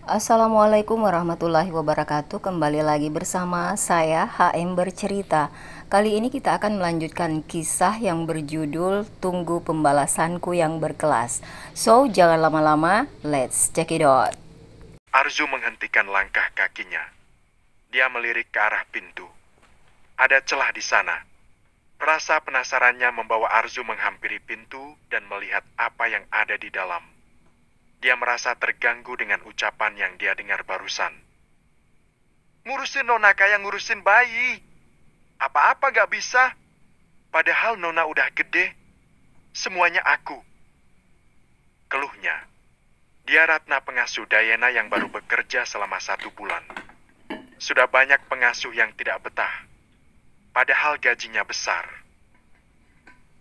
Assalamualaikum warahmatullahi wabarakatuh. Kembali lagi bersama saya HM Bercerita. Kali ini kita akan melanjutkan kisah yang berjudul Tunggu Pembalasanku yang Berkelas. So, jangan lama-lama, let's check it out. Arzu menghentikan langkah kakinya. Dia melirik ke arah pintu. Ada celah di sana. Rasa penasarannya membawa Arzu menghampiri pintu dan melihat apa yang ada di dalam. Dia merasa terganggu dengan ucapan yang dia dengar barusan. Ngurusin Nona kayak ngurusin bayi. Apa-apa gak bisa. Padahal Nona udah gede. Semuanya aku. Keluhnya. Dia Ratna pengasuh Dayana yang baru bekerja selama 1 bulan. Sudah banyak pengasuh yang tidak betah. Padahal gajinya besar.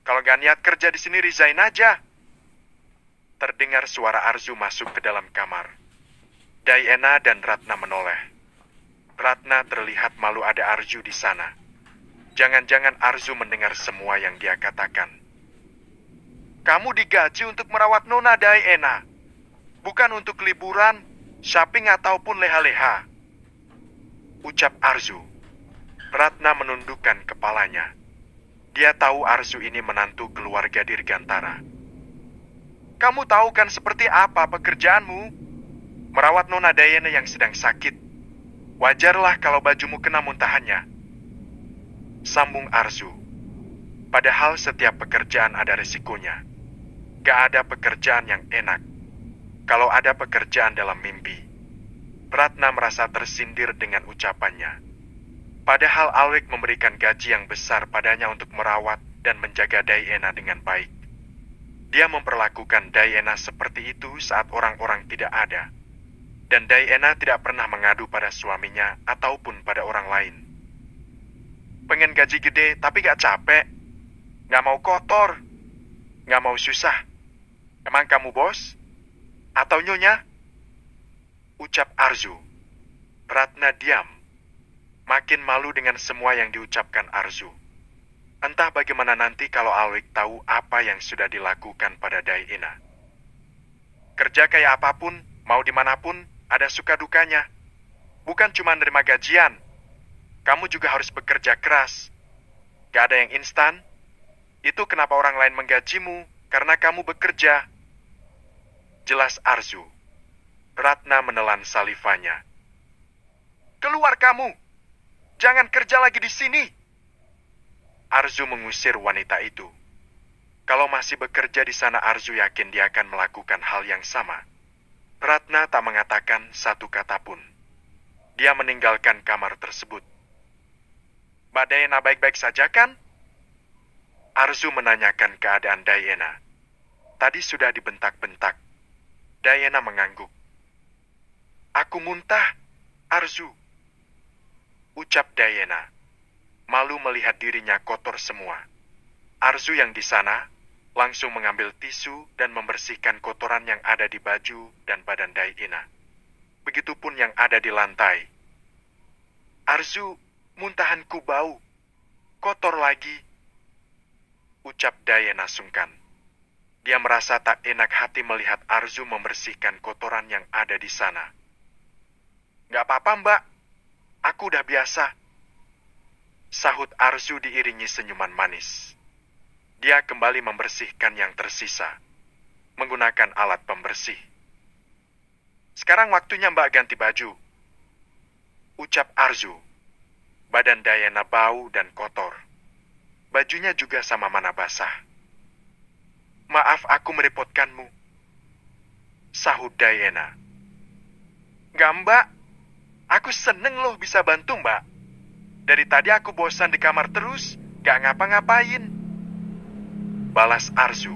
Kalau gak niat kerja di sini resign aja. Terdengar suara Arzu masuk ke dalam kamar. Dayana dan Ratna menoleh. Ratna terlihat malu ada Arzu di sana. Jangan-jangan Arzu mendengar semua yang dia katakan. Kamu digaji untuk merawat Nona Dayana. Bukan untuk liburan, shopping ataupun leha-leha. Ucap Arzu. Ratna menundukkan kepalanya. Dia tahu Arzu ini menantu keluarga Dirgantara. Kamu tahu kan seperti apa pekerjaanmu? Merawat Nona Dayana yang sedang sakit. Wajarlah kalau bajumu kena muntahannya. Sambung Arzu. Padahal setiap pekerjaan ada resikonya. Gak ada pekerjaan yang enak. Kalau ada pekerjaan dalam mimpi. Ratna merasa tersindir dengan ucapannya. Padahal Alwik memberikan gaji yang besar padanya untuk merawat dan menjaga Dayana dengan baik. Dia memperlakukan Dayana seperti itu saat orang-orang tidak ada. Dan Dayana tidak pernah mengadu pada suaminya ataupun pada orang lain. Pengen gaji gede tapi gak capek. Gak mau kotor. Gak mau susah. Emang kamu bos? Atau nyonya? Ucap Arzu. Ratna diam. Makin malu dengan semua yang diucapkan Arzu. Entah bagaimana nanti kalau Alwik tahu apa yang sudah dilakukan pada Dayana. Kerja kayak apapun, mau dimanapun, ada suka dukanya. Bukan cuma nerima gajian. Kamu juga harus bekerja keras. Gak ada yang instan. Itu kenapa orang lain menggajimu, karena kamu bekerja. Jelas Arzu. Ratna menelan salivanya. Keluar kamu! Jangan kerja lagi di sini! Arzu mengusir wanita itu. Kalau masih bekerja di sana, Arzu yakin dia akan melakukan hal yang sama. Ratna tak mengatakan satu kata pun. Dia meninggalkan kamar tersebut. Mbak Dayana baik-baik saja kan? Arzu menanyakan keadaan Dayana. Tadi sudah dibentak-bentak. Dayana mengangguk. Aku muntah, Arzu. Ucap Dayana. Malu melihat dirinya kotor semua. Arzu yang di sana langsung mengambil tisu dan membersihkan kotoran yang ada di baju dan badan Dayana. Begitupun yang ada di lantai. Arzu, muntahanku bau. Kotor lagi. Ucap Dayana sungkan. Dia merasa tak enak hati melihat Arzu membersihkan kotoran yang ada di sana. Gak apa-apa, Mbak. Aku udah biasa. Sahut Arzu diiringi senyuman manis. Dia kembali membersihkan yang tersisa. Menggunakan alat pembersih. Sekarang waktunya Mbak ganti baju. Ucap Arzu. Badan Dayana bau dan kotor. Bajunya juga sama mana basah. Maaf aku merepotkanmu. Sahut Dayana. Gak Mbak. Aku seneng loh bisa bantu Mbak. Dari tadi aku bosan di kamar terus, gak ngapa-ngapain. Balas Arzu.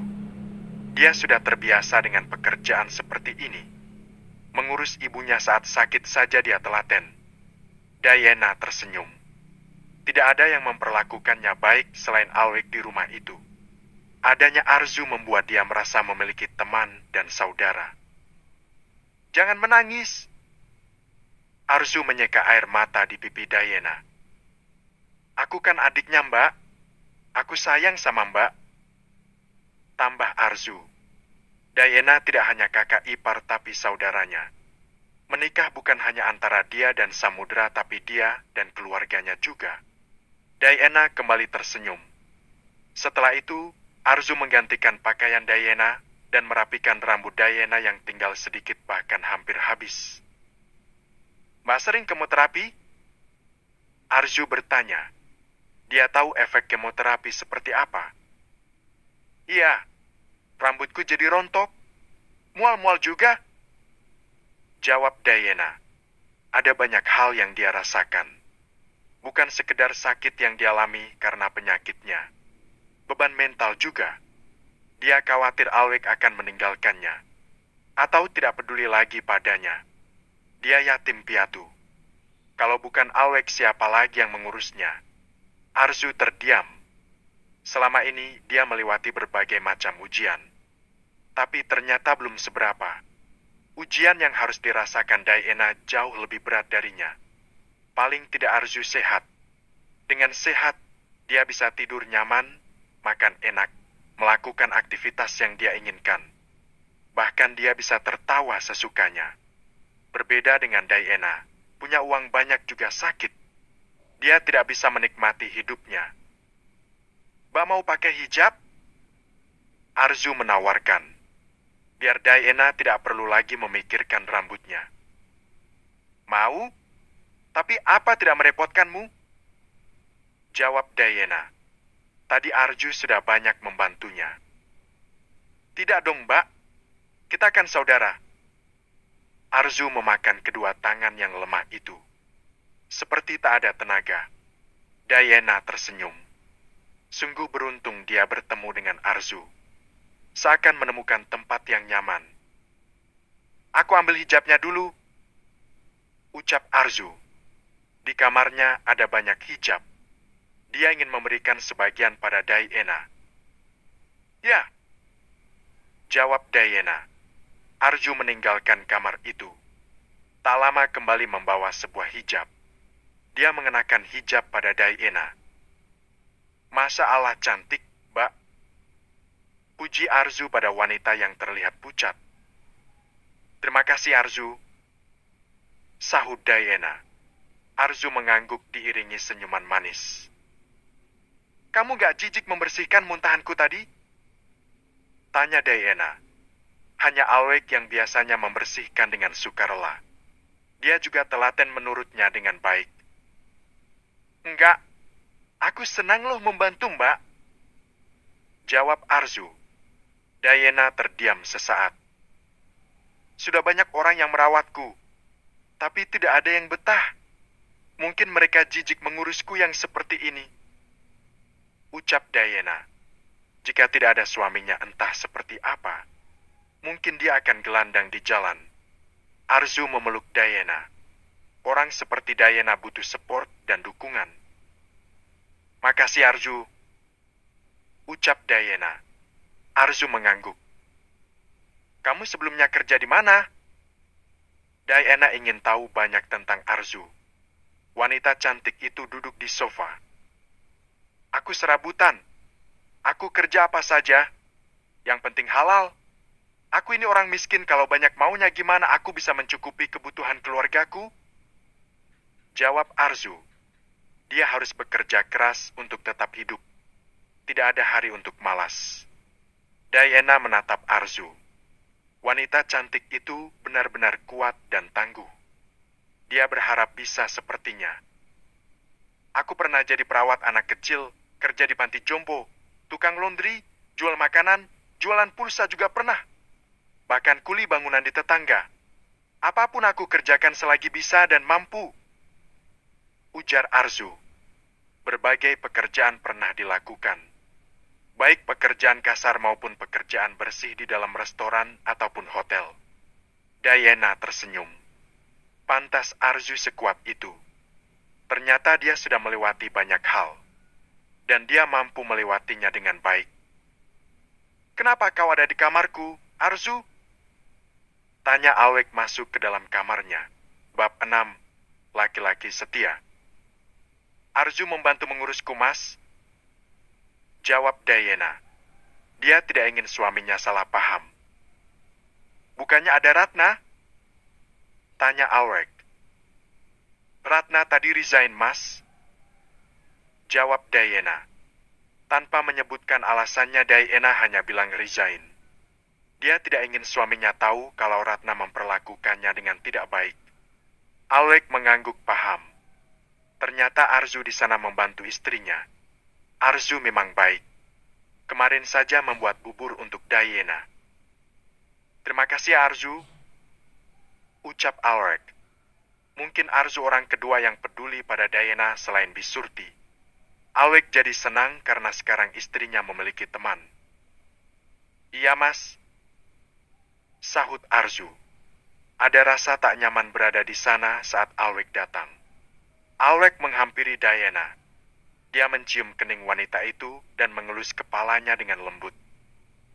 Dia sudah terbiasa dengan pekerjaan seperti ini. Mengurus ibunya saat sakit saja dia telaten. Dayana tersenyum. Tidak ada yang memperlakukannya baik selain Alwik di rumah itu. Adanya Arzu membuat dia merasa memiliki teman dan saudara. Jangan menangis. Arzu menyeka air mata di pipi Dayana. Aku kan adiknya Mbak. Aku sayang sama Mbak. Tambah Arzu. Dayana tidak hanya kakak ipar tapi saudaranya. Menikah bukan hanya antara dia dan samudera, tapi dia dan keluarganya juga. Diana kembali tersenyum. Setelah itu, Arzu menggantikan pakaian Diana dan merapikan rambut Diana yang tinggal sedikit bahkan hampir habis. "Mbak sering kemoterapi?" Arzu bertanya. Dia tahu efek kemoterapi seperti apa. "Iya, rambutku jadi rontok. Mual-mual juga," jawab Diana. Ada banyak hal yang dia rasakan. Bukan sekedar sakit yang dialami karena penyakitnya. Beban mental juga. Dia khawatir Alweg akan meninggalkannya. Atau tidak peduli lagi padanya. Dia yatim piatu. Kalau bukan Alweg, siapa lagi yang mengurusnya? Arzu terdiam. Selama ini dia melewati berbagai macam ujian. Tapi ternyata belum seberapa. Ujian yang harus dirasakan Diana jauh lebih berat darinya. Paling tidak Arzu sehat. Dengan sehat, dia bisa tidur nyaman, makan enak, melakukan aktivitas yang dia inginkan. Bahkan dia bisa tertawa sesukanya. Berbeda dengan Diana, punya uang banyak juga sakit. Dia tidak bisa menikmati hidupnya. "Mbak mau pakai hijab?" Arzu menawarkan. Biar Diana tidak perlu lagi memikirkan rambutnya. "Mau? Tapi apa tidak merepotkanmu?" jawab Diana. Tadi Arzu sudah banyak membantunya. "Tidak dong, Mbak. Kita kan saudara." Arzu memakan kedua tangan yang lemah itu. Seperti tak ada tenaga. Diana tersenyum. Sungguh beruntung dia bertemu dengan Arzu. Seakan menemukan tempat yang nyaman. "Aku ambil hijabnya dulu," ucap Arzu. Di kamarnya ada banyak hijab. Dia ingin memberikan sebagian pada Diana. "Ya," jawab Diana. Arzu meninggalkan kamar itu. Tak lama kembali membawa sebuah hijab. Dia mengenakan hijab pada Diana. "Masya Allah cantik, Mbak," puji Arzu pada wanita yang terlihat pucat. "Terima kasih, Arzu," sahut Diana. Arzu mengangguk diiringi senyuman manis. "Kamu gak jijik membersihkan muntahanku tadi?" tanya Diana. Hanya Alweg yang biasanya membersihkan dengan sukarela. Dia juga telaten menurutnya dengan baik. "Enggak, aku senang loh membantu, Mbak," jawab Arzu. Diana terdiam sesaat. "Sudah banyak orang yang merawatku, tapi tidak ada yang betah. Mungkin mereka jijik mengurusku yang seperti ini," ucap Diana. Jika tidak ada suaminya entah seperti apa, mungkin dia akan gelandang di jalan. Arzu memeluk Diana. Orang seperti Diana butuh support dan dukungan. "Makasih, Arzu," ucap Diana. Arzu mengangguk. "Kamu sebelumnya kerja di mana?" Diana ingin tahu banyak tentang Arzu. Wanita cantik itu duduk di sofa. "Aku serabutan. Aku kerja apa saja. Yang penting halal. Aku ini orang miskin, kalau banyak maunya gimana aku bisa mencukupi kebutuhan keluargaku?" jawab Arzu. Dia harus bekerja keras untuk tetap hidup. Tidak ada hari untuk malas. Diana menatap Arzu. Wanita cantik itu benar-benar kuat dan tangguh. Dia berharap bisa sepertinya. "Aku pernah jadi perawat anak kecil, kerja di panti jompo, tukang laundry, jual makanan, jualan pulsa juga pernah. Bahkan kuli bangunan di tetangga. Apapun aku kerjakan selagi bisa dan mampu," ujar Arzu. Berbagai pekerjaan pernah dilakukan. Baik pekerjaan kasar maupun pekerjaan bersih di dalam restoran ataupun hotel. Diana tersenyum. Pantas Arzu sekuat itu. Ternyata dia sudah melewati banyak hal. Dan dia mampu melewatinya dengan baik. "Kenapa kau ada di kamarku, Arzu?" tanya Alweg masuk ke dalam kamarnya. Bab 6. Laki-laki setia. "Arzu membantu mengurusku, Mas," jawab Diana. Dia tidak ingin suaminya salah paham. "Bukannya ada Ratna?" Tanya Alrek. Ratna tadi resign, Mas? Jawab Diana. Tanpa menyebutkan alasannya, Diana hanya bilang resign. Dia tidak ingin suaminya tahu kalau Ratna memperlakukannya dengan tidak baik. Alrek mengangguk paham. Ternyata Arzu di sana membantu istrinya. Arzu memang baik. Kemarin saja membuat bubur untuk Diana. Terima kasih, Arzu, ucap Alrek. Mungkin Arzu orang kedua yang peduli pada Diana selain Bisurti. Alrek jadi senang karena sekarang istrinya memiliki teman. Iya, Mas, sahut Arzu. Ada rasa tak nyaman berada di sana saat Alrek datang. Alrek menghampiri Diana. Dia mencium kening wanita itu dan mengelus kepalanya dengan lembut.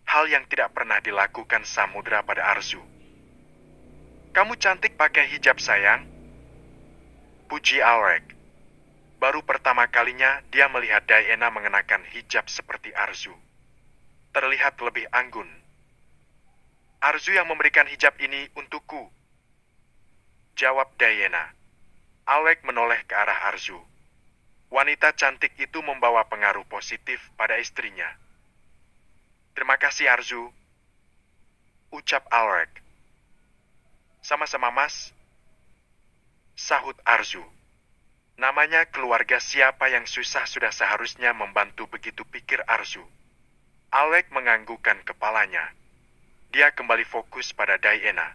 Hal yang tidak pernah dilakukan Samudra pada Arzu. Kamu cantik pakai hijab, sayang, puji Alrek. Baru pertama kalinya dia melihat Diana mengenakan hijab seperti Arzu. Terlihat lebih anggun. Arzu yang memberikan hijab ini untukku, jawab Diana. Alrek menoleh ke arah Arzu. Wanita cantik itu membawa pengaruh positif pada istrinya. Terima kasih, Arzu, ucap Alrek. Sama-sama, Mas, sahut Arzu. Namanya keluarga siapa yang susah sudah seharusnya membantu, begitu pikir Arzu. Alrek menganggukkan kepalanya. Dia kembali fokus pada Diana.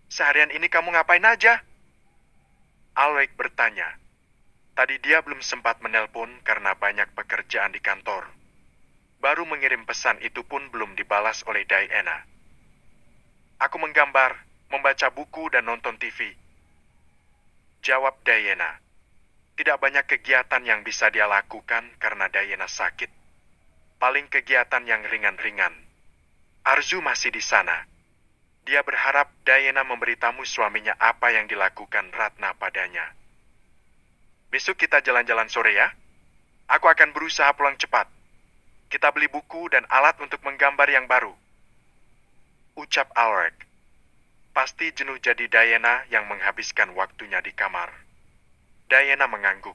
Seharian ini kamu ngapain aja? Alrek bertanya. Tadi dia belum sempat menelpon karena banyak pekerjaan di kantor. Baru mengirim pesan itu pun belum dibalas oleh Diana. Aku menggambar, membaca buku dan nonton TV, jawab Diana. Tidak banyak kegiatan yang bisa dia lakukan karena Diana sakit. Paling kegiatan yang ringan-ringan. Arzu masih di sana. Dia berharap Diana memberitahu suaminya apa yang dilakukan Ratna padanya. Besok kita jalan-jalan sore ya. Aku akan berusaha pulang cepat. Kita beli buku dan alat untuk menggambar yang baru, ucap Alrek. Pasti jenuh jadi Diana yang menghabiskan waktunya di kamar. Diana mengangguk.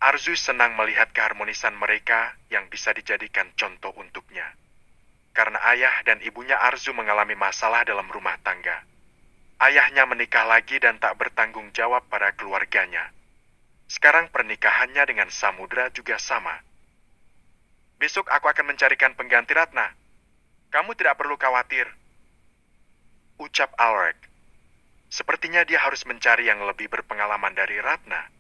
Arzu senang melihat keharmonisan mereka yang bisa dijadikan contoh untuknya. Karena ayah dan ibunya Arzu mengalami masalah dalam rumah tangga. Ayahnya menikah lagi dan tak bertanggung jawab pada keluarganya. Sekarang pernikahannya dengan Samudra juga sama. Besok aku akan mencarikan pengganti Ratna. Kamu tidak perlu khawatir, ucap Alrek. Sepertinya dia harus mencari yang lebih berpengalaman dari Ratna.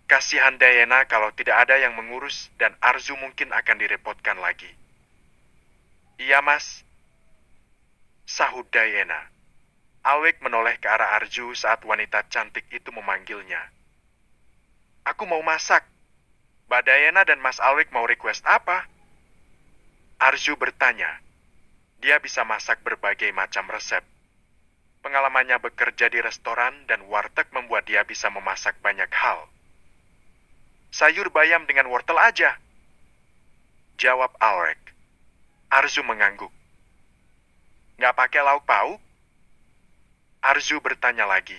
Kasihan Diana kalau tidak ada yang mengurus dan Arzu mungkin akan direpotkan lagi. Iya, Mas, sahut Diana. Alrek menoleh ke arah Arzu saat wanita cantik itu memanggilnya. Aku mau masak. Mbak Diana dan Mas Alrek mau request apa? Arzu bertanya. Dia bisa masak berbagai macam resep. Pengalamannya bekerja di restoran dan warteg membuat dia bisa memasak banyak hal. Sayur bayam dengan wortel aja, jawab Alrek. Arzu mengangguk. Nggak pakai lauk pauk? Arzu bertanya lagi.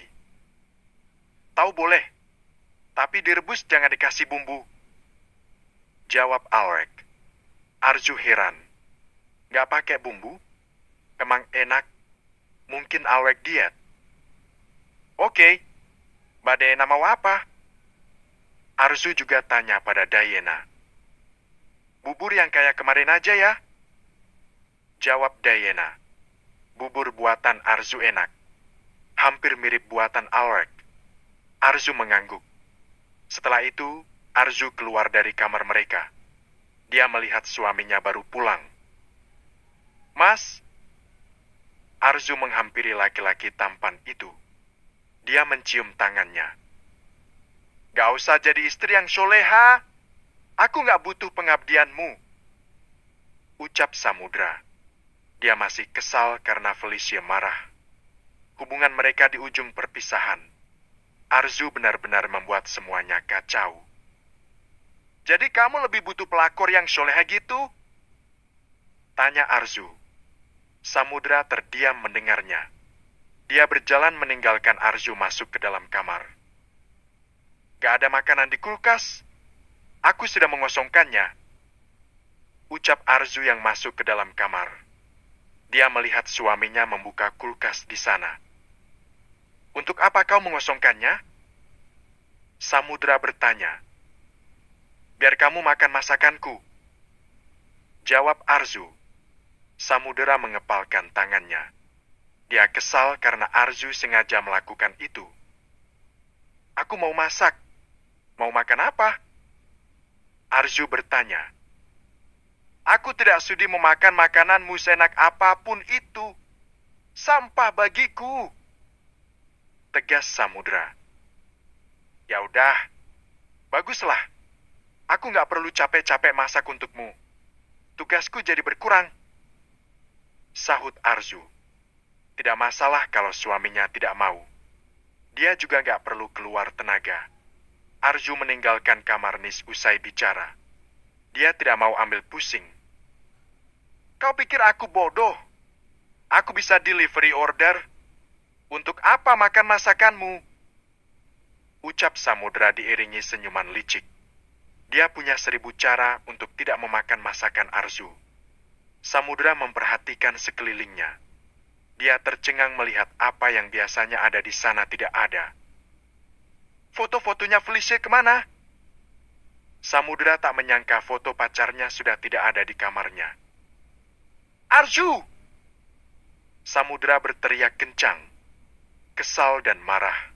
Tahu boleh, tapi direbus jangan dikasih bumbu, jawab Alrek. Arzu heran. Nggak pakai bumbu? Emang enak? Mungkin Alrek diet. Oke, Mbak Diana mau apa? Arzu juga tanya pada Diana. Bubur yang kayak kemarin aja ya, jawab Diana. Bubur buatan Arzu enak. Hampir mirip buatan Alrek. Arzu mengangguk. Setelah itu, Arzu keluar dari kamar mereka. Dia melihat suaminya baru pulang. Mas, Arzu menghampiri laki-laki tampan itu. Dia mencium tangannya. Gak usah jadi istri yang soleha. Aku gak butuh pengabdianmu, ucap Samudra. Dia masih kesal karena Felicia marah. Hubungan mereka di ujung perpisahan. Arzu benar-benar membuat semuanya kacau. Jadi kamu lebih butuh pelakor yang soleha gitu? Tanya Arzu. Samudra terdiam mendengarnya. Dia berjalan meninggalkan Arzu masuk ke dalam kamar. Gak ada makanan di kulkas. Aku sudah mengosongkannya. Ucap Arzu yang masuk ke dalam kamar. Dia melihat suaminya membuka kulkas di sana. Untuk apa kau mengosongkannya? Samudra bertanya. Biar kamu makan masakanku. Jawab Arzu. Samudra mengepalkan tangannya. Dia kesal karena Arzu sengaja melakukan itu. Aku mau masak. Mau makan apa? Arzu bertanya. Aku tidak sudi memakan makananmu seenak apapun itu. Sampah bagiku. Tegas Samudra. Ya udah, baguslah. Aku nggak perlu capek-capek masak untukmu. Tugasku jadi berkurang. Sahut Arzu. Tidak masalah kalau suaminya tidak mau. Dia juga nggak perlu keluar tenaga. Arzu meninggalkan kamar Nis usai bicara. Dia tidak mau ambil pusing. Kau pikir aku bodoh? Aku bisa delivery order? Untuk apa makan masakanmu? Ucap Samudra diiringi senyuman licik. Dia punya 1000 cara untuk tidak memakan masakan Arzu. Samudra memperhatikan sekelilingnya. Dia tercengang melihat apa yang biasanya ada di sana tidak ada. Foto-fotonya Felicia kemana? Samudra tak menyangka foto pacarnya sudah tidak ada di kamarnya. Arzu! Samudra berteriak kencang, kesal dan marah.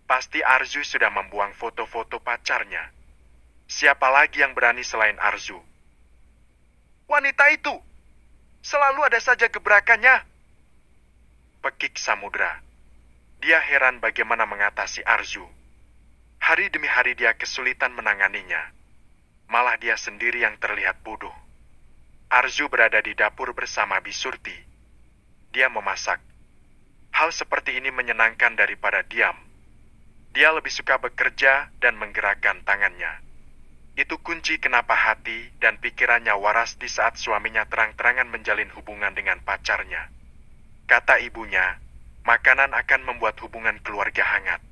Pasti Arzu sudah membuang foto-foto pacarnya. Siapa lagi yang berani selain Arzu? Wanita itu! Selalu ada saja gebrakannya. Pekik Samudra. Dia heran bagaimana mengatasi Arzu. Hari demi hari dia kesulitan menanganinya. Malah dia sendiri yang terlihat bodoh. Arzu berada di dapur bersama Bisurti. Dia memasak. Hal seperti ini menyenangkan daripada diam. Dia lebih suka bekerja dan menggerakkan tangannya. Itu kunci kenapa hati dan pikirannya waras di saat suaminya terang-terangan menjalin hubungan dengan pacarnya. Kata ibunya, makanan akan membuat hubungan keluarga hangat.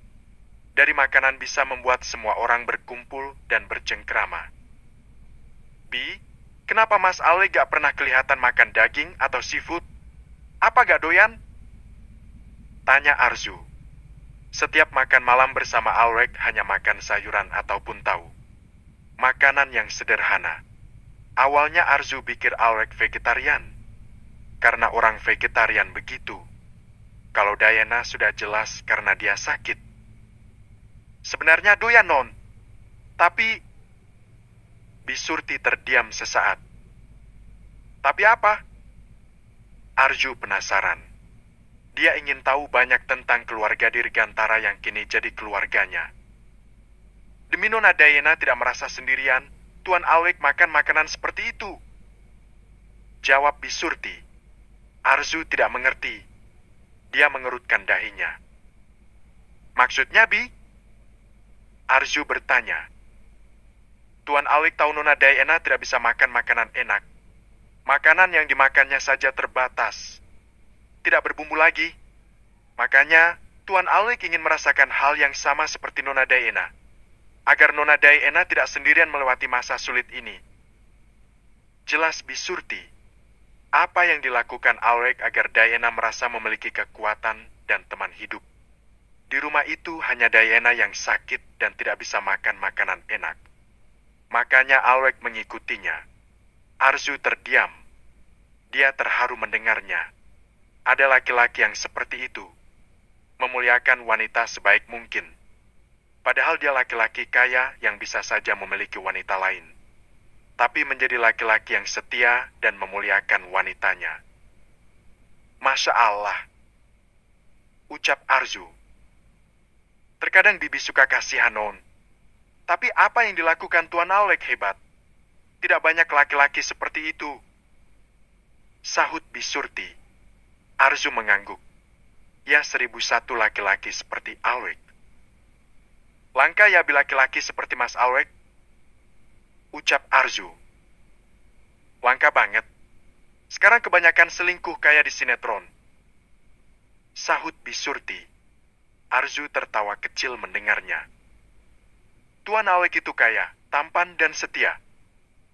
Dari makanan bisa membuat semua orang berkumpul dan bercengkrama. Bi, kenapa Mas Ale gak pernah kelihatan makan daging atau seafood? Apa gak doyan? Tanya Arzu. Setiap makan malam bersama Alrek hanya makan sayuran ataupun tahu. Makanan yang sederhana. Awalnya Arzu pikir Alrek vegetarian. Karena orang vegetarian begitu. Kalau Diana sudah jelas karena dia sakit. Sebenarnya doyan non. Tapi Bisurti terdiam sesaat. Tapi apa? Arzu penasaran. Dia ingin tahu banyak tentang keluarga Dirgantara yang kini jadi keluarganya. Demi Nona Diana tidak merasa sendirian, Tuan Alwek makan makanan seperti itu. Jawab Bisurti. Arzu tidak mengerti. Dia mengerutkan dahinya. Maksudnya, Bi? Arzu bertanya. Tuan Alwek tahu Nona Diana tidak bisa makan makanan enak. Makanan yang dimakannya saja terbatas. Tidak berbumbu lagi. Makanya, Tuan Alwek ingin merasakan hal yang sama seperti Nona Diana. Agar Nona Diana tidak sendirian melewati masa sulit ini. Jelas Bisurti. Apa yang dilakukan Alwek agar Diana merasa memiliki kekuatan dan teman hidup. Di rumah itu hanya Diana yang sakit dan tidak bisa makan makanan enak. Makanya Alwek mengikutinya. Arzu terdiam. Dia terharu mendengarnya. Ada laki-laki yang seperti itu. Memuliakan wanita sebaik mungkin. Padahal dia laki-laki kaya yang bisa saja memiliki wanita lain. Tapi menjadi laki-laki yang setia dan memuliakan wanitanya. Masya Allah. Ucap Arzu. Terkadang Bibi suka kasihan non. Tapi apa yang dilakukan Tuan Alwek hebat. Tidak banyak laki-laki seperti itu. Sahut Bisurti. Arzu mengangguk. Ya 1001 laki-laki seperti Alwek. Langka ya laki-laki seperti Mas Alwek. Ucap Arzu. Langka banget. Sekarang kebanyakan selingkuh kayak di sinetron. Sahut Bisurti. Arzu tertawa kecil mendengarnya. Tuan Alwek itu kaya, tampan dan setia.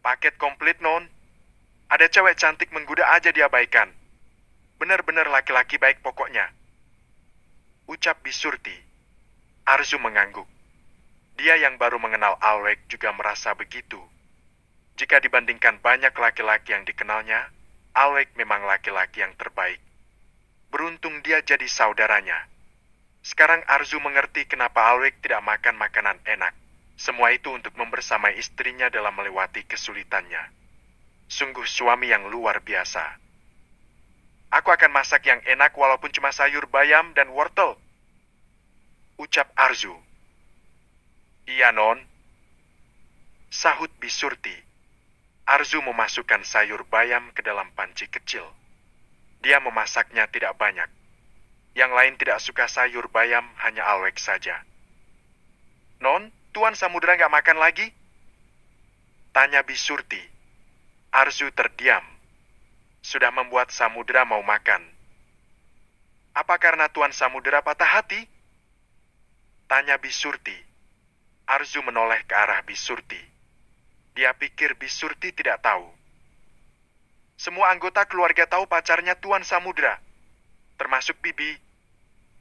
Paket komplit, Non. Ada cewek cantik menggoda aja diabaikan. Benar-benar laki-laki baik pokoknya. Ucap Bisurti. Arzu mengangguk. Dia yang baru mengenal Alwek juga merasa begitu. Jika dibandingkan banyak laki-laki yang dikenalnya, Alwek memang laki-laki yang terbaik. Beruntung dia jadi saudaranya. Sekarang Arzu mengerti kenapa Alwek tidak makan makanan enak. Semua itu untuk membersamai istrinya dalam melewati kesulitannya. Sungguh suami yang luar biasa. Aku akan masak yang enak walaupun cuma sayur bayam dan wortel. Ucap Arzu. Iya, Non. Sahut Bisurti. Arzu memasukkan sayur bayam ke dalam panci kecil. Dia memasaknya tidak banyak. Yang lain tidak suka sayur bayam, hanya Alwek saja. Non, Tuan Samudra nggak makan lagi? Tanya Bisurti. Arzu terdiam. Sudah membuat Samudra mau makan. Apa karena Tuan Samudra patah hati? Tanya Bisurti. Arzu menoleh ke arah Bisurti. Dia pikir Bisurti tidak tahu. Semua anggota keluarga tahu pacarnya Tuan Samudra, termasuk Bibi.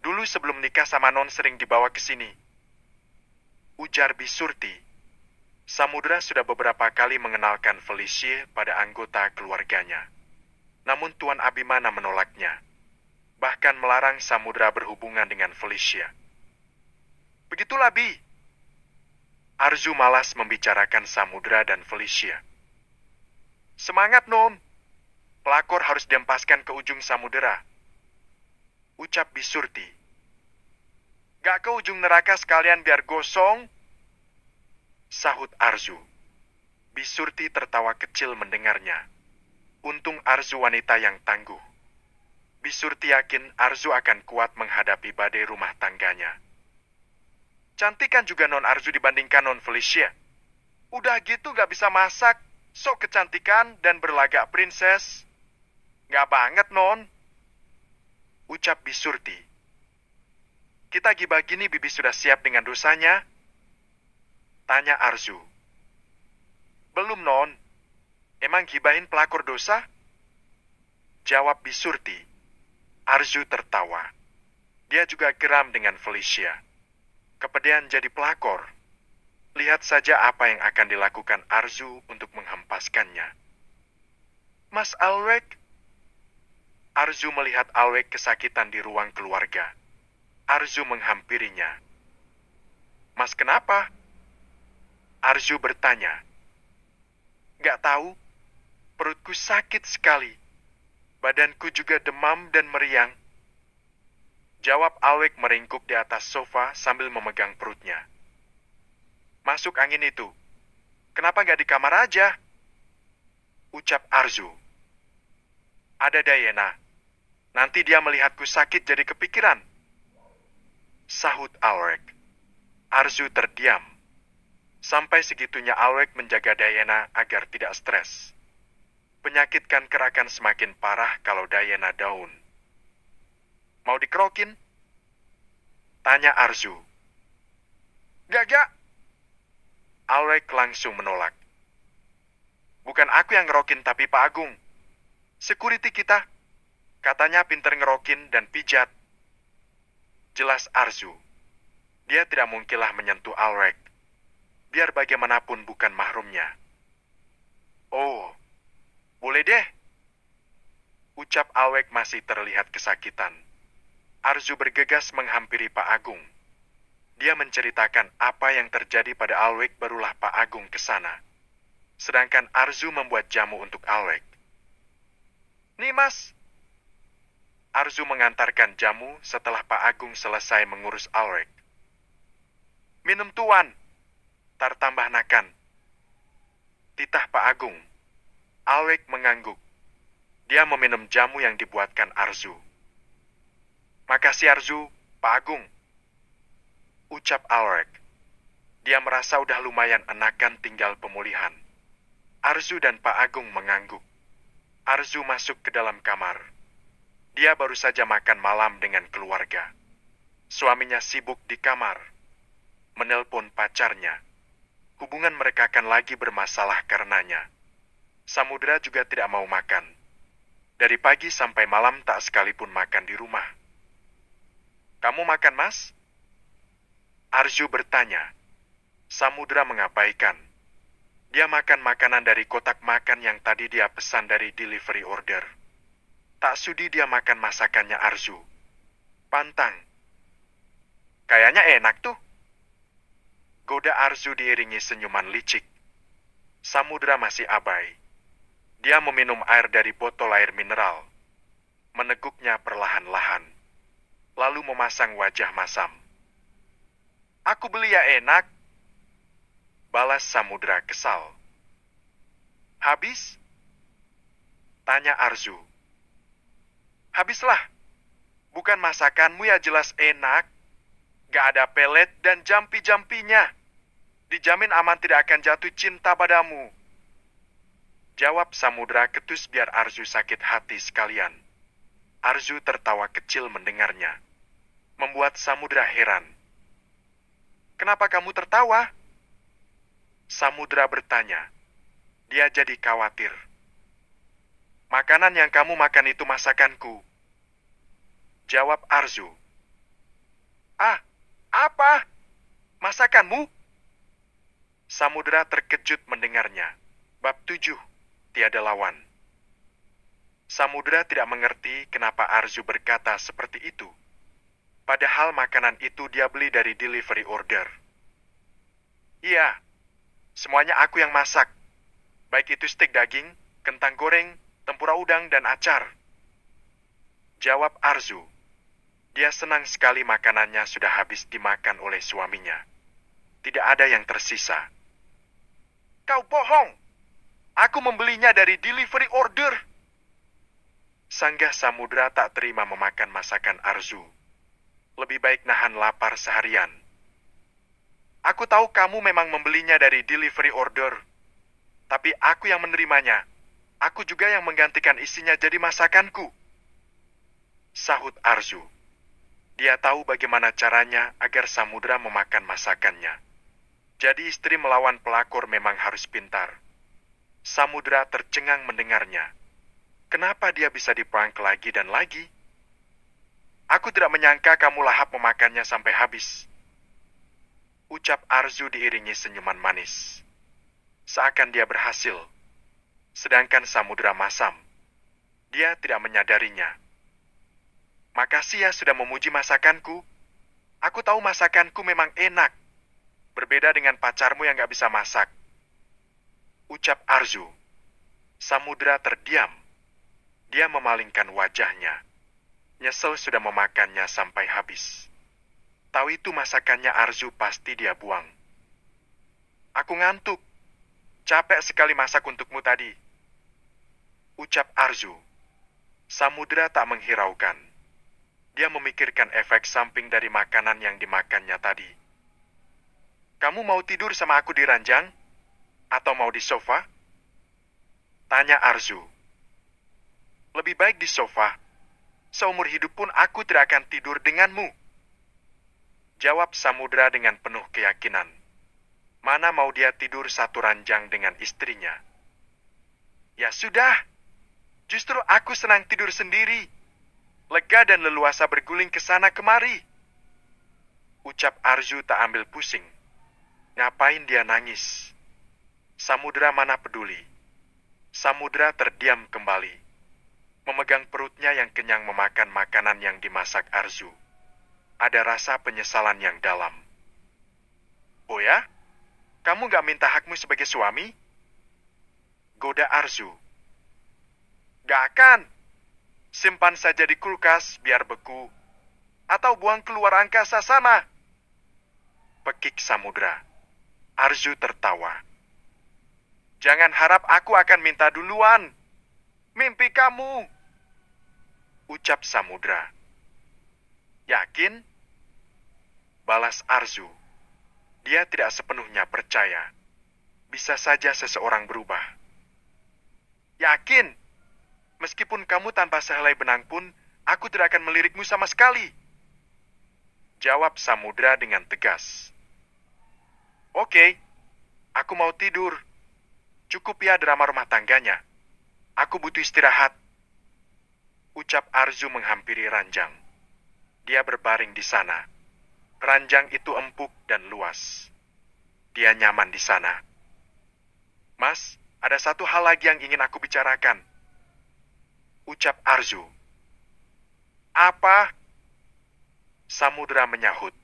Dulu sebelum nikah sama Non sering dibawa ke sini. Ujar Bisurti. Samudra sudah beberapa kali mengenalkan Felicia pada anggota keluarganya. Namun Tuan Abimana menolaknya. Bahkan melarang Samudra berhubungan dengan Felicia. Begitulah, Bi. Arzu malas membicarakan Samudra dan Felicia. Semangat, Non. Pelakor harus diempaskan ke ujung samudera. Ucap Bisurti. Gak ke ujung neraka sekalian biar gosong? Sahut Arzu. Bisurti tertawa kecil mendengarnya. Untung Arzu wanita yang tangguh. Bisurti yakin Arzu akan kuat menghadapi badai rumah tangganya. Cantik kan juga Non Arzu dibandingkan Non Felicia. Udah gitu gak bisa masak, sok kecantikan dan berlagak princess. Gak banget, Non. Ucap Bisurti. Kita gibah gini Bibi sudah siap dengan dosanya? Tanya Arzu. Belum, Non. Emang gibahin pelakor dosa? Jawab Bisurti. Arzu tertawa. Dia juga geram dengan Felicia. Kepedean jadi pelakor. Lihat saja apa yang akan dilakukan Arzu untuk menghempaskannya. Mas Alwek. Arzu melihat Alwek kesakitan di ruang keluarga. Arzu menghampirinya. Mas kenapa? Arzu bertanya. Gak tahu. Perutku sakit sekali. Badanku juga demam dan meriang. Jawab Alwek meringkuk di atas sofa sambil memegang perutnya. Masuk angin itu. Kenapa gak di kamar aja? Ucap Arzu. Ada Dayena. Nanti dia melihatku sakit jadi kepikiran. Sahut Alwek. Arzu terdiam. Sampai segitunya Alwek menjaga Dayena agar tidak stres. Penyakit kanker akan semakin parah kalau Dayena down. Mau dikerokin? Tanya Arzu. Gak. Alwek langsung menolak. Bukan aku yang ngerokin tapi Pak Agung. Security kita. Katanya pinter ngerokin dan pijat. Jelas Arzu. Dia tidak mungkinlah menyentuh Alwek. Biar bagaimanapun bukan mahrumnya. Oh, boleh deh. Ucap Alwek masih terlihat kesakitan. Arzu bergegas menghampiri Pak Agung. Dia menceritakan apa yang terjadi pada Alwek barulah Pak Agung ke sana. Sedangkan Arzu membuat jamu untuk Alwek. Nih Mas. Arzu mengantarkan jamu setelah Pak Agung selesai mengurus Alwek. Minum Tuan. Tar tambah nakan. Titah Pak Agung. Alwek mengangguk. Dia meminum jamu yang dibuatkan Arzu. Makasih Arzu, Pak Agung. Ucap Alwek. Dia merasa udah lumayan enakan tinggal pemulihan. Arzu dan Pak Agung mengangguk. Arzu masuk ke dalam kamar. Dia baru saja makan malam dengan keluarga. Suaminya sibuk di kamar, menelpon pacarnya. Hubungan mereka akan lagi bermasalah karenanya. Samudra juga tidak mau makan. Dari pagi sampai malam tak sekalipun makan di rumah. Kamu makan, Mas? Arzu bertanya. Samudra mengabaikan. Dia makan makanan dari kotak makan yang tadi dia pesan dari delivery order. Tak sudi dia makan masakannya Arzu. Pantang. Kayaknya enak tuh. Goda Arzu diiringi senyuman licik. Samudra masih abai. Dia meminum air dari botol air mineral. Meneguknya perlahan-lahan. Lalu memasang wajah masam. Aku beli ya enak. Balas Samudra kesal. Habis? Tanya Arzu. Habislah. Bukan masakanmu ya jelas enak. Gak ada pelet dan jampi-jampinya. Dijamin aman tidak akan jatuh cinta padamu. Jawab Samudra ketus biar Arzu sakit hati sekalian. Arzu tertawa kecil mendengarnya. Membuat Samudra heran. Kenapa kamu tertawa? Samudra bertanya. Dia jadi khawatir. Makanan yang kamu makan itu masakanku. Jawab Arzu. Ah, apa? Masakanmu? Samudra terkejut mendengarnya. Bab 7, tiada lawan. Samudra tidak mengerti kenapa Arzu berkata seperti itu. Padahal makanan itu dia beli dari delivery order. Iya, semuanya aku yang masak. Baik itu stek daging, kentang goreng, tempura udang, dan acar. Jawab Arzu. Dia senang sekali makanannya sudah habis dimakan oleh suaminya. Tidak ada yang tersisa. Kau bohong! Aku membelinya dari delivery order. Sanggah Samudra tak terima memakan masakan Arzu. Lebih baik nahan lapar seharian. Aku tahu kamu memang membelinya dari delivery order. Tapi aku yang menerimanya. Aku juga yang menggantikan isinya jadi masakanku. Sahut Arzu. Dia tahu bagaimana caranya agar Samudra memakan masakannya. Jadi istri melawan pelakor memang harus pintar. Samudra tercengang mendengarnya. Kenapa dia bisa diprank lagi dan lagi? Aku tidak menyangka kamu lahap memakannya sampai habis. Ucap Arzu diiringi senyuman manis. Seakan dia berhasil. Sedangkan Samudra masam. Dia tidak menyadarinya. Makasih ya sudah memuji masakanku. Aku tahu masakanku memang enak. Berbeda dengan pacarmu yang gak bisa masak. Ucap Arzu. Samudra terdiam. Dia memalingkan wajahnya. Nyesel sudah memakannya sampai habis. Tahu itu masakannya Arzu pasti dia buang. Aku ngantuk. Capek sekali masak untukmu tadi. Ucap Arzu. Samudra tak menghiraukan. Dia memikirkan efek samping dari makanan yang dimakannya tadi. Kamu mau tidur sama aku di ranjang? Atau mau di sofa? Tanya Arzu. Lebih baik di sofa. Seumur hidup pun aku tidak akan tidur denganmu. Jawab Samudra dengan penuh keyakinan. Mana mau dia tidur satu ranjang dengan istrinya? Ya sudah. Justru aku senang tidur sendiri. Lega dan leluasa berguling ke sana kemari. Ucap Arzu tak ambil pusing. Ngapain dia nangis? Samudra mana peduli. Samudra terdiam kembali. Memegang perutnya yang kenyang memakan makanan yang dimasak Arzu. Ada rasa penyesalan yang dalam. Oh ya? Kamu gak minta hakmu sebagai suami? Goda Arzu. Gak akan. Simpan saja di kulkas biar beku. Atau buang keluar angkasa sana. Pekik Samudra. Arzu tertawa. Jangan harap aku akan minta duluan. Mimpi kamu. Ucap Samudra. Yakin? Balas Arzu. Dia tidak sepenuhnya percaya. Bisa saja seseorang berubah. Yakin? Meskipun kamu tanpa sehelai benang pun, Aku tidak akan melirikmu sama sekali. Jawab Samudra dengan tegas. Oke, aku mau tidur. Cukup ya drama rumah tangganya. Aku butuh istirahat. Ucap Arzu menghampiri ranjang. Dia berbaring di sana. Ranjang itu empuk dan luas. Dia nyaman di sana. Mas, ada satu hal lagi yang ingin aku bicarakan. Ucap Arzu. Apa? Samudra menyahut.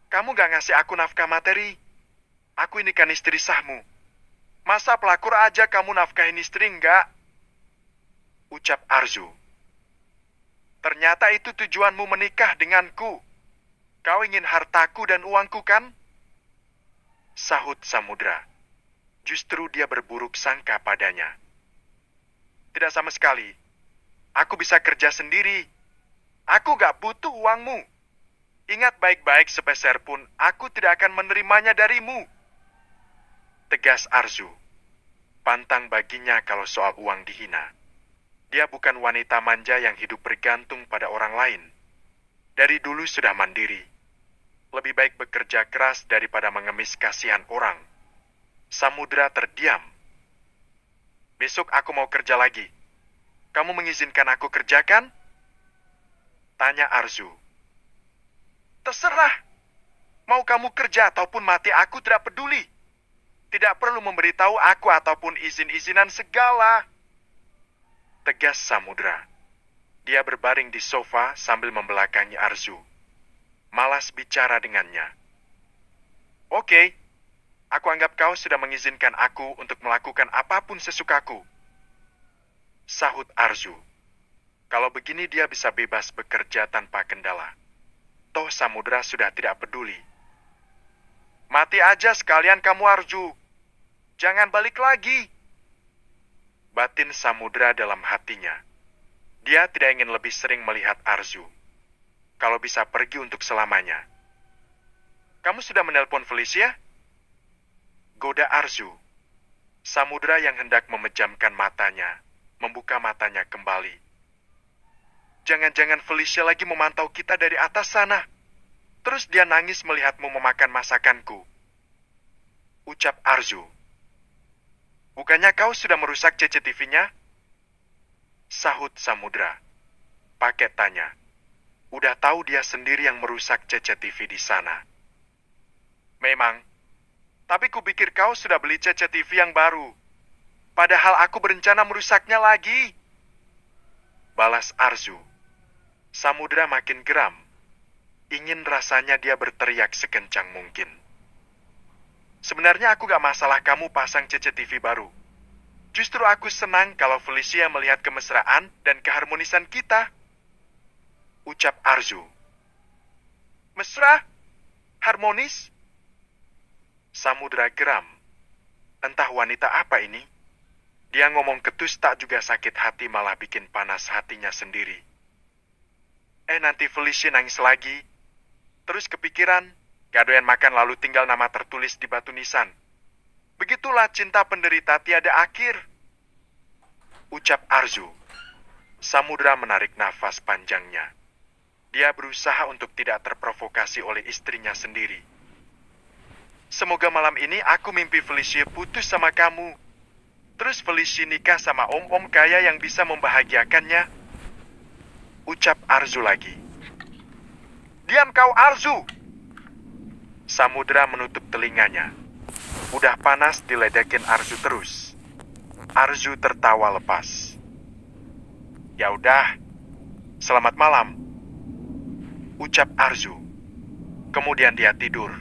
Kamu gak ngasih aku nafkah materi. Aku ini kan istri sahmu. Masa pelakor aja kamu nafkahin istri enggak? Ucap Arzu. Ternyata itu tujuanmu menikah denganku. Kau ingin hartaku dan uangku kan? Sahut Samudra. Justru dia berburuk sangka padanya. Tidak sama sekali. Aku bisa kerja sendiri. Aku gak butuh uangmu. Ingat baik-baik, sepeser pun aku tidak akan menerimanya darimu. Tegas Arzu. Pantang baginya kalau soal uang dihina. Dia bukan wanita manja yang hidup bergantung pada orang lain. Dari dulu sudah mandiri. Lebih baik bekerja keras daripada mengemis kasihan orang. Samudra terdiam. Besok aku mau kerja lagi. Kamu mengizinkan aku kerjakan? Tanya Arzu. Terserah. Mau kamu kerja ataupun mati aku tidak peduli. Tidak perlu memberitahu aku ataupun izin-izinan segala. Tegas Samudra. Dia berbaring di sofa sambil membelakangi Arzu. Malas bicara dengannya. Oke, aku anggap kau sudah mengizinkan aku untuk melakukan apapun sesukaku. Sahut Arzu. Kalau begini dia bisa bebas bekerja tanpa kendala. Toh Samudra sudah tidak peduli. Mati aja sekalian kamu Arzu. Jangan balik lagi. Batin Samudra dalam hatinya. Dia tidak ingin lebih sering melihat Arzu. Kalau bisa pergi untuk selamanya. Kamu sudah menelpon Felicia? Goda Arzu. Samudra yang hendak memejamkan matanya, membuka matanya kembali. Jangan-jangan Felicia lagi memantau kita dari atas sana. Terus dia nangis melihatmu memakan masakanku. Ucap Arzu. Bukannya kau sudah merusak CCTV-nya? Sahut Samudra. Pakai tanya. Udah tahu dia sendiri yang merusak CCTV di sana. Memang. Tapi kupikir kau sudah beli CCTV yang baru. Padahal aku berencana merusaknya lagi. Balas Arzu. Samudra makin geram. Ingin rasanya dia berteriak sekencang mungkin. Sebenarnya aku gak masalah kamu pasang CCTV baru. Justru aku senang kalau Felicia melihat kemesraan dan keharmonisan kita. Ucap Arzu. Mesra? Harmonis? Samudra geram. Entah wanita apa ini. Dia ngomong ketus tak juga sakit hati malah bikin panas hatinya sendiri. Nanti Felicia nangis lagi. Terus kepikiran, gak doyan makan lalu tinggal nama tertulis di batu nisan. Begitulah cinta penderita tiada akhir. Ucap Arzu. Samudra menarik nafas panjangnya. Dia berusaha untuk tidak terprovokasi oleh istrinya sendiri. Semoga malam ini aku mimpi Felicia putus sama kamu. Terus Felicia nikah sama om-om kaya yang bisa membahagiakannya. Ucap Arzu lagi. Diam kau Arzu! Samudra menutup telinganya. Udah panas diledekin Arzu terus. Arzu tertawa lepas. Ya udah, selamat malam. Ucap Arzu. Kemudian dia tidur.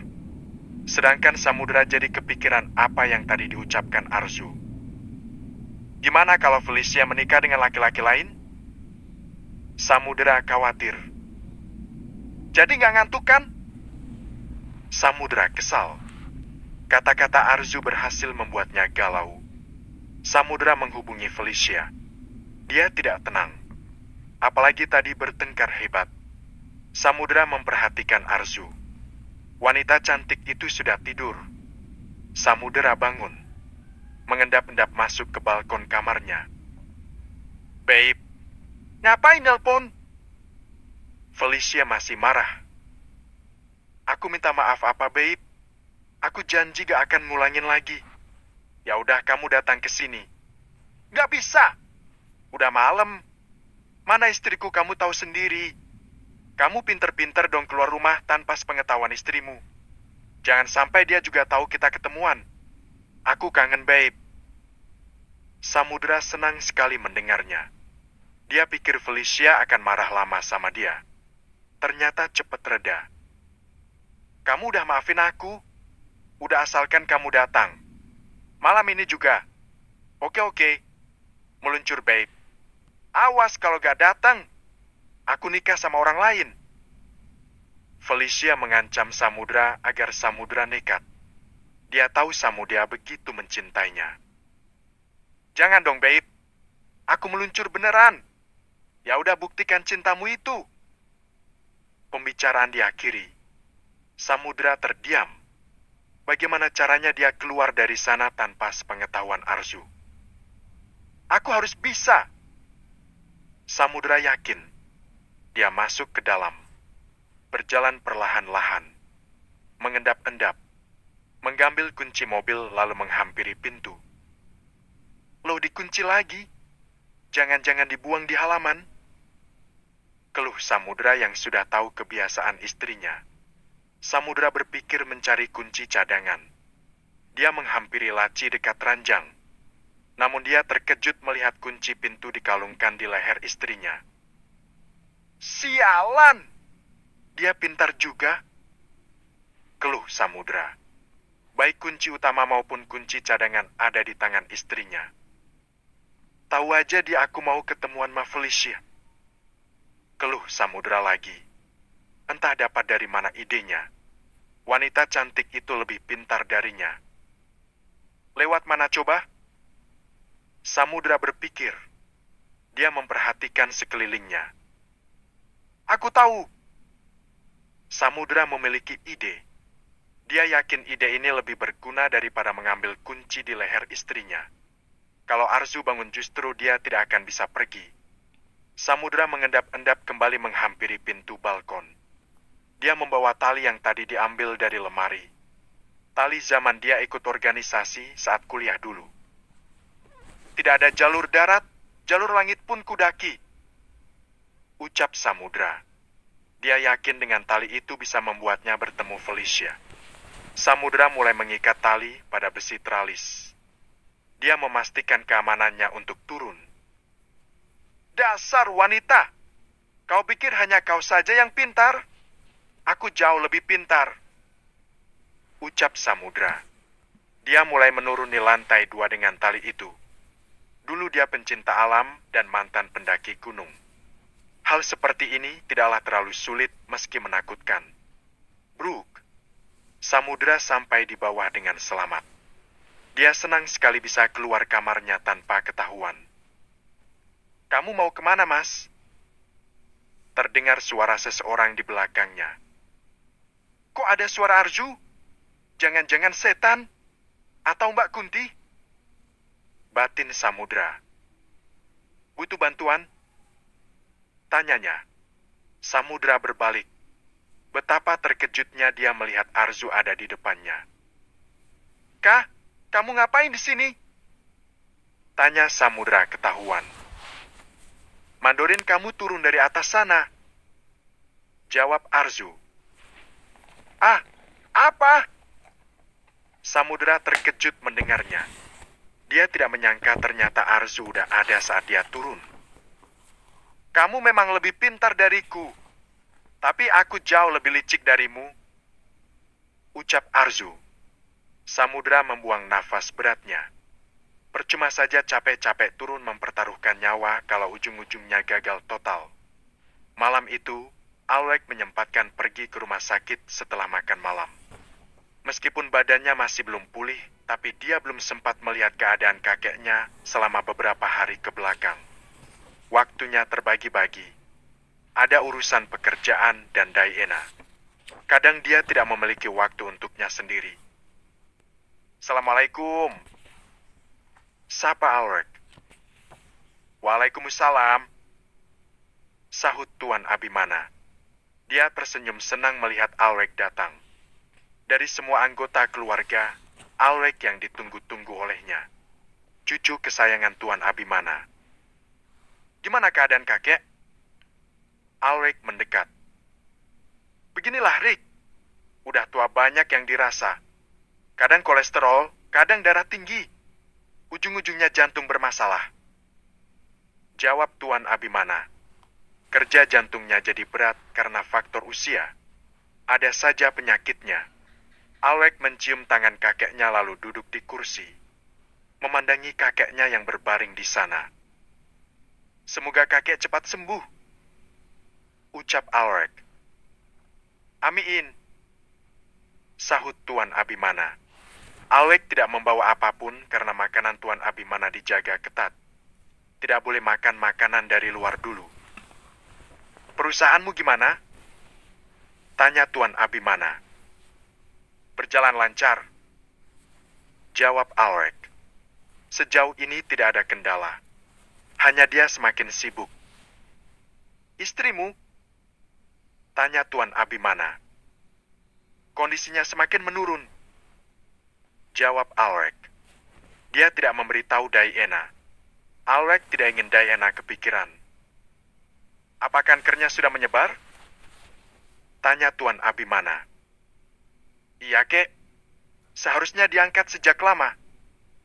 Sedangkan Samudra jadi kepikiran apa yang tadi diucapkan Arzu. Gimana kalau Felicia menikah dengan laki-laki lain? Samudra khawatir. Jadi gak ngantuk kan? Samudra kesal. Kata-kata Arzu berhasil membuatnya galau. Samudra menghubungi Felicia. Dia tidak tenang. Apalagi tadi bertengkar hebat. Samudra memperhatikan Arzu. Wanita cantik itu sudah tidur. Samudra bangun. Mengendap-endap masuk ke balkon kamarnya. Babe, Ngapain nelpon? Felicia masih marah. Aku minta maaf apa, babe? Aku janji gak akan ngulangin lagi. Ya udah, kamu datang ke sini. Gak bisa. Udah malam. Mana istriku, kamu tahu sendiri. Kamu pinter-pinter dong keluar rumah tanpa sepengetahuan istrimu. Jangan sampai dia juga tahu kita ketemuan. Aku kangen, babe. Samudra senang sekali mendengarnya. Dia pikir Felicia akan marah lama sama dia. Ternyata cepat reda. Kamu udah maafin aku? Udah, asalkan kamu datang. Malam ini juga. Oke. Meluncur, babe. Awas kalau gak datang. Aku nikah sama orang lain. Felicia mengancam Samudra agar Samudra nekat. Dia tahu Samudra begitu mencintainya. Jangan dong, babe. Aku meluncur beneran. Ya udah, buktikan cintamu itu. Pembicaraan diakhiri. Samudra terdiam. Bagaimana caranya dia keluar dari sana tanpa sepengetahuan Arzu? Aku harus bisa. Samudra yakin. Dia masuk ke dalam. Berjalan perlahan-lahan. Mengendap-endap. Mengambil kunci mobil lalu menghampiri pintu. Loh, dikunci lagi? Jangan-jangan dibuang di halaman? Keluh Samudra yang sudah tahu kebiasaan istrinya. Samudra berpikir mencari kunci cadangan. Dia menghampiri laci dekat ranjang. Namun dia terkejut melihat kunci pintu dikalungkan di leher istrinya. Sialan! Dia pintar juga. Keluh Samudra. Baik kunci utama maupun kunci cadangan ada di tangan istrinya. Tahu aja dia aku mau ketemuan sama Felicia. Keluh Samudra lagi. Entah dapat dari mana idenya. Wanita cantik itu lebih pintar darinya. Lewat mana coba? Samudra berpikir. Dia memperhatikan sekelilingnya. Aku tahu. Samudra memiliki ide. Dia yakin ide ini lebih berguna daripada mengambil kunci di leher istrinya. Kalau Arzu bangun justru dia tidak akan bisa pergi. Samudra mengendap-endap kembali menghampiri pintu balkon. Dia membawa tali yang tadi diambil dari lemari. Tali zaman dia ikut organisasi saat kuliah dulu. Tidak ada jalur darat, jalur langit pun kudaki. Ucap Samudra. Dia yakin dengan tali itu bisa membuatnya bertemu Felicia. Samudra mulai mengikat tali pada besi teralis. Dia memastikan keamanannya untuk turun. Dasar wanita! Kau pikir hanya kau saja yang pintar? Aku jauh lebih pintar. Ucap Samudra. Dia mulai menuruni lantai 2 dengan tali itu. Dulu dia pencinta alam dan mantan pendaki gunung. Hal seperti ini tidaklah terlalu sulit meski menakutkan. Brooke, Samudra sampai di bawah dengan selamat. Dia senang sekali bisa keluar kamarnya tanpa ketahuan. Kamu mau kemana, Mas? Terdengar suara seseorang di belakangnya. Kok ada suara Arzu? Jangan-jangan setan? Atau Mbak Kunti? Batin Samudra. Butuh bantuan? Tanyanya. Samudra berbalik. Betapa terkejutnya dia melihat Arzu ada di depannya. Kah? Kamu ngapain di sini? Tanya Samudra ketahuan. Mandorin kamu turun dari atas sana. Jawab Arzu. Ah, apa? Samudra terkejut mendengarnya. Dia tidak menyangka ternyata Arzu udah ada saat dia turun. Kamu memang lebih pintar dariku. Tapi aku jauh lebih licik darimu. Ucap Arzu. Samudra membuang nafas beratnya. Percuma saja capek-capek turun mempertaruhkan nyawa kalau ujung-ujungnya gagal total. Malam itu, Alec menyempatkan pergi ke rumah sakit setelah makan malam. Meskipun badannya masih belum pulih, tapi dia belum sempat melihat keadaan kakeknya selama beberapa hari ke belakang. Waktunya terbagi-bagi. Ada urusan pekerjaan dan Diana. Kadang dia tidak memiliki waktu untuknya sendiri. Assalamualaikum. Sapa Alec. Waalaikumsalam. sahut Tuan Abimana. Dia tersenyum senang melihat Alweg datang. Dari semua anggota keluarga, Alweg yang ditunggu-tunggu olehnya. Cucu kesayangan Tuan Abimana. Gimana keadaan kakek? Alweg mendekat. Beginilah, Rick. Udah tua banyak yang dirasa. Kadang kolesterol, kadang darah tinggi. Ujung-ujungnya jantung bermasalah. Jawab Tuan Abimana. Kerja jantungnya jadi berat karena faktor usia. Ada saja penyakitnya. Alweg mencium tangan kakeknya lalu duduk di kursi. Memandangi kakeknya yang berbaring di sana. Semoga kakek cepat sembuh. Ucap Alweg. Amin. Sahut Tuan Abimana. Alweg tidak membawa apapun karena makanan Tuan Abimana dijaga ketat. Tidak boleh makan makanan dari luar dulu. Perusahaanmu gimana? Tanya Tuan Abimana. Berjalan lancar. Jawab Alweg. Sejauh ini tidak ada kendala. Hanya dia semakin sibuk. Istrimu? Tanya Tuan Abimana. Kondisinya semakin menurun. Jawab Alweg. Dia tidak memberitahu Diana. Alweg tidak ingin Diana kepikiran. Apa kankernya sudah menyebar? Tanya Tuan Abimana. Iya, Kek. Seharusnya diangkat sejak lama.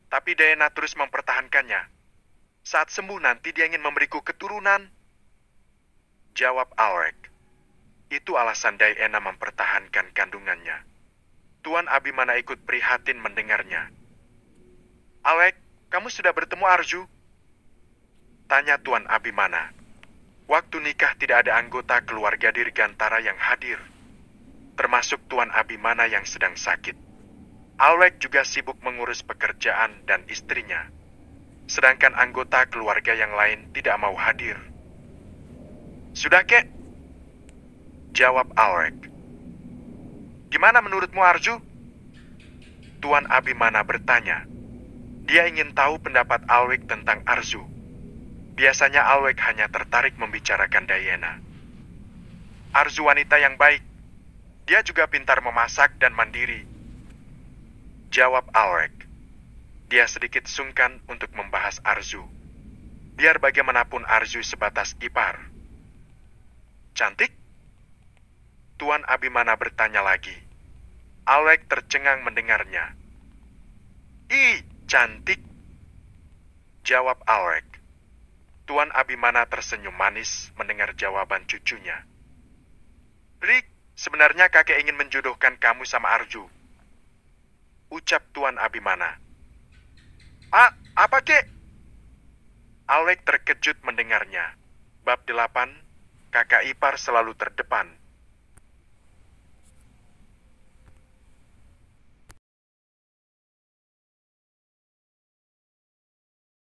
Tapi Diana terus mempertahankannya. Saat sembuh nanti dia ingin memberiku keturunan. Jawab Alweg. Itu alasan Diana mempertahankan kandungannya. Tuan Abimana ikut prihatin mendengarnya. Alweg, kamu sudah bertemu Arju? Tanya Tuan Abimana. Waktu nikah tidak ada anggota keluarga Dirgantara yang hadir, termasuk Tuan Abimana yang sedang sakit. Alweg juga sibuk mengurus pekerjaan dan istrinya, sedangkan anggota keluarga yang lain tidak mau hadir. Sudah, Kek? Jawab Alweg. Gimana menurutmu, Arju? Tuan Abimana bertanya. Dia ingin tahu pendapat Alweg tentang Arju. Biasanya Alweg hanya tertarik membicarakan Diana. Arju wanita yang baik. Dia juga pintar memasak dan mandiri. Jawab Alweg. Dia sedikit sungkan untuk membahas Arju. Biar bagaimanapun Arju sebatas ipar. Cantik? Tuan Abimana bertanya lagi. Alweg tercengang mendengarnya. Ih, cantik. Jawab Alweg. Tuan Abimana tersenyum manis mendengar jawaban cucunya. Rick, sebenarnya kakek ingin menjodohkan kamu sama Arju. Ucap Tuan Abimana. Apa, Kek? Alweg terkejut mendengarnya. Bab 8, kakak ipar selalu terdepan.